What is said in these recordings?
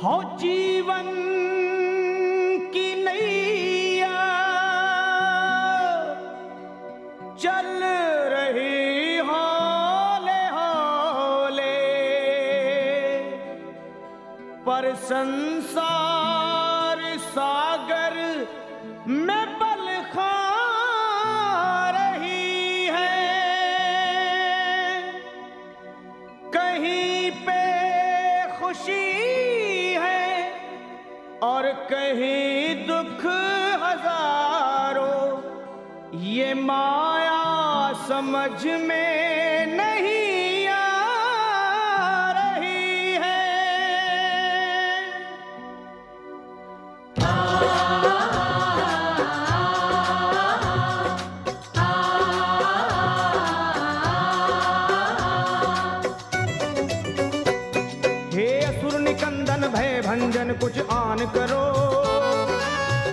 हो जीवन की नैया चल रही हौले हौले, पर संसार सागर में पल खा रही है। कहीं पे खुशी है और कहीं दुख हजारों, ये माया समझ में नहीं आ रही है। हे असुर निकंदन भय भंजन कुछ आन करो,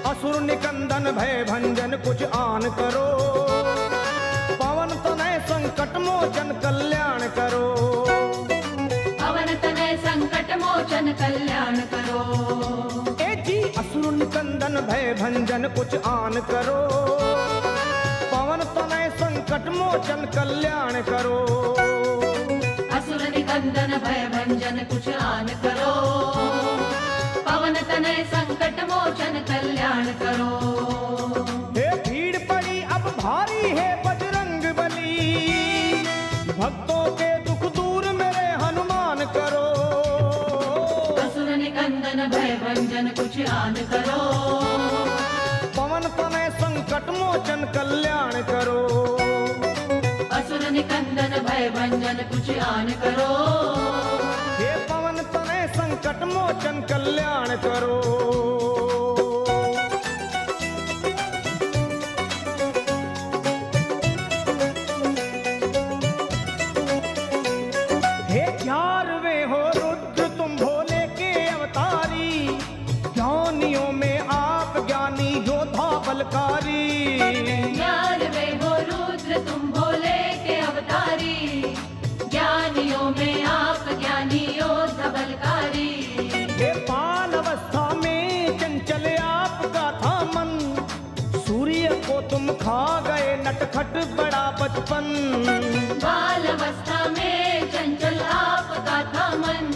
असुर निकंदन भय भंजन कुछ आन करो। पवन तनय संकट मोचन कल्याण करो, पवन तनय संकट मोचन कल्याण करो। ए जी असुर निकंदन भय भंजन कुछ आन करो, पवन तनय संकट मोचन कल्याण करो। असुर निकंदन भय भंजन कुछ आन करो, पवन तनय संकट मोचन कल्याण करो। हे भीड़ पड़ी अब भारी है बजरंग बली, भक्तों के दुख दूर मेरे हनुमान करो। असुर निकंदन भय भंजन कुछ आन करो, पवन तनय संकट मोचन कल्याण करो। असुर निकंदन भय भंजन कुछ आन करो, हे पवन तनय संकट मोचन कल्याण करो। हे 11वें हो रुद्र तुम भोले के अवतारी, ज्ञानियों में आप ज्ञानी योद्धा बलकारी। 11वें हो रुद्र तुम भोले के अवतारी, ज्ञानियों में आप ज्ञानी योद्धा बलकारी। हे बाल अवस्था में चंचल आपका था मन, सूर्य को तुम खा गए नटखट बड़ा बचपन। बाल अवस्था में चंचल आपका था मन,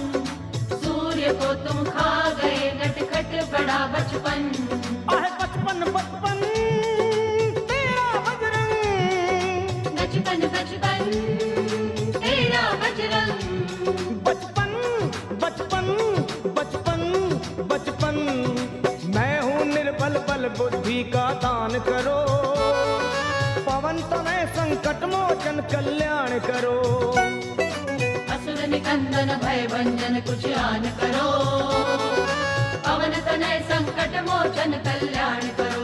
सूर्य को तुम खा गए नटखट बड़ा बचपन। आहे बचपन बचपन तेरा बजरंग, बचपन बचपन तेरा बजरंग। बचपन बचपन बचपन बचपन। मैं हूँ निर्बल बल बुद्धि का दान करो, पवन तनय संकट मोचन कल्याण करो। असुर निकंदन भय भंजन कुछ आन करो, पवन तनय संकट मोचन कल्याण करो।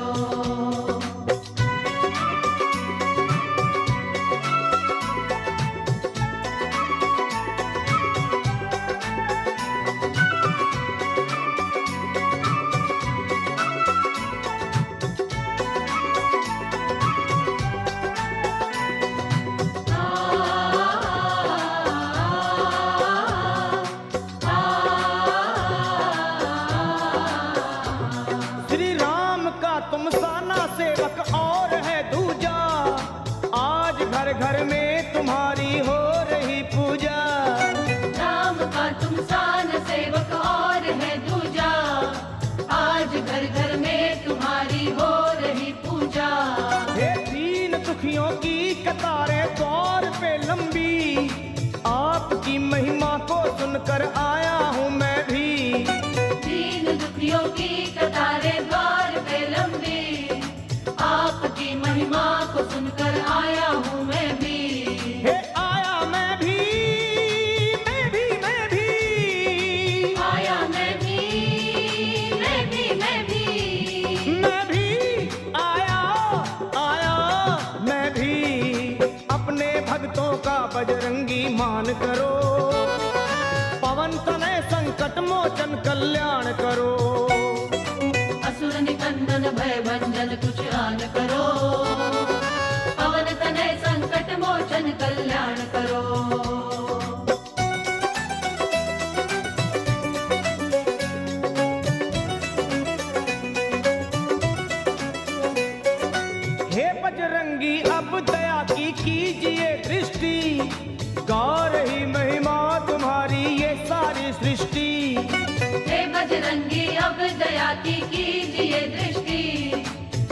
श्री राम का तुम साना सेवक और है दूजा, आज घर घर में तुम्हारी हो रही पूजा। राम का तुम सान सेवक और है दूजा, आज घर घर में तुम्हारी हो रही पूजा। हे दीन दुखियों की कतारें द्वार पे लंबी, आपकी महिमा को सुनकर आया हूँ मैं भी। दीन दुखियों की कतारें द्वार पे लंबी, आपकी महिमा को सुनकर आया हूँ मैं भी। हे आया मैं भी मैं भी मैं भी, आया मैं भी मैं भी मैं भी। मैं भी आया आया मैं भी। अपने भक्तों का बजरंगी मान करो, पवन तनय संकट मोचन कल्याण करो। असुर निकंदन भय भंजन कुछ आन करो, पवन तनय संकट मोचन कल्याण करो। सृष्टि। हे बजरंगी अब दया की कीजिए दृष्टि,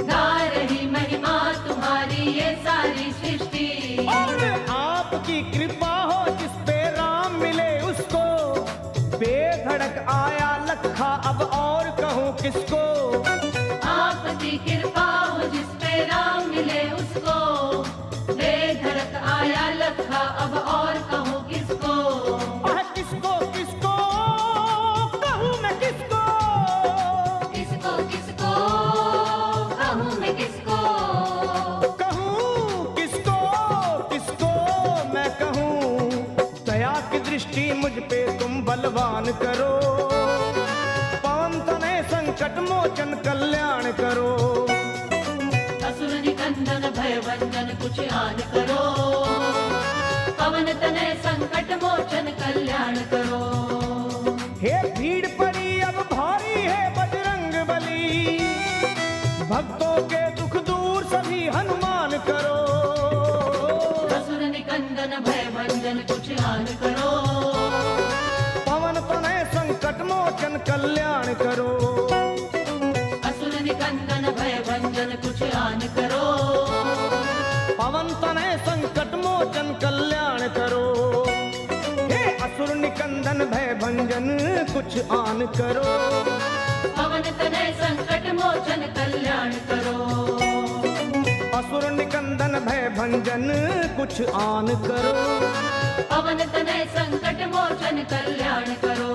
गा रही महिमा तुम्हारी ये सारी सृष्टि। और आपकी कृपा हो जिस पे राम मिले उसको, बेधड़क आया लखा अब और कहूँ किसको। आपकी कृपा हो जिस पे राम मिले उसको, बेधड़क आया लखा अब और कहूँ किसको। किसको किसको कहूँ मैं किसको, किसको किसको कहूँ मैं किसको, कहूँ किसको किसको मैं कहूँ। दया की दृष्टि मुझ पे तुम बलवान करो, पवन तनय संकट मोचन कल्याण करो। असुर निकंदन भय भंजन कुछ आन करो, पवन तनय संकट मोचन कल्याण करो। हे भीड़ पड़ी अब भारी है बजरंग बली, भक्तों के दुख दूर सभी हनुमान करो। असुर निकंदन भय भंजन कुछ आन करो, पवन तनय संकट मोचन कल्याण करो। असुर निकंदन भय भंजन कुछ आन करो, पवन तनय संकट मोचन कल्याण करो। हे असुर निकंदन भय भंजन कुछ आन करो, पवन तनय संकट मोचन कल्याण करो। असुर निकंदन भय भंजन कुछ आन करो, पवन तनय संकट मोचन कल्याण करो।